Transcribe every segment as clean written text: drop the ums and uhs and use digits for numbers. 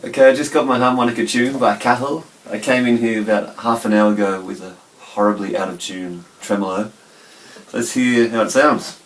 Okay, I just got my harmonica tuned by Cattle. I came in here about half an hour ago with a horribly out of tune tremolo. Let's hear how it sounds.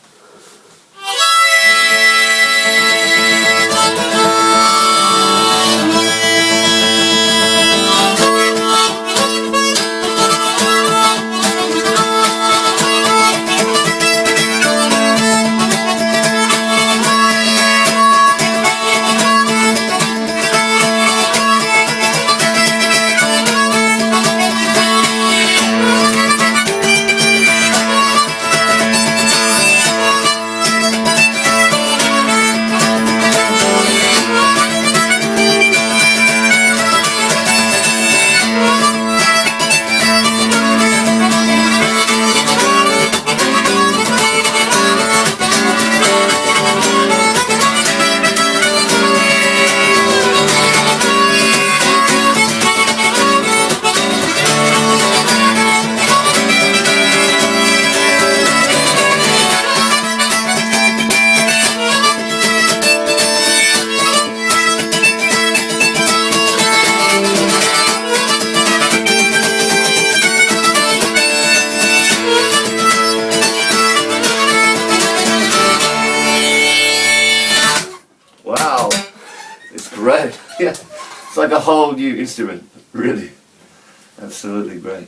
Wow, it's great. Yeah, it's like a whole new instrument, really. Absolutely great.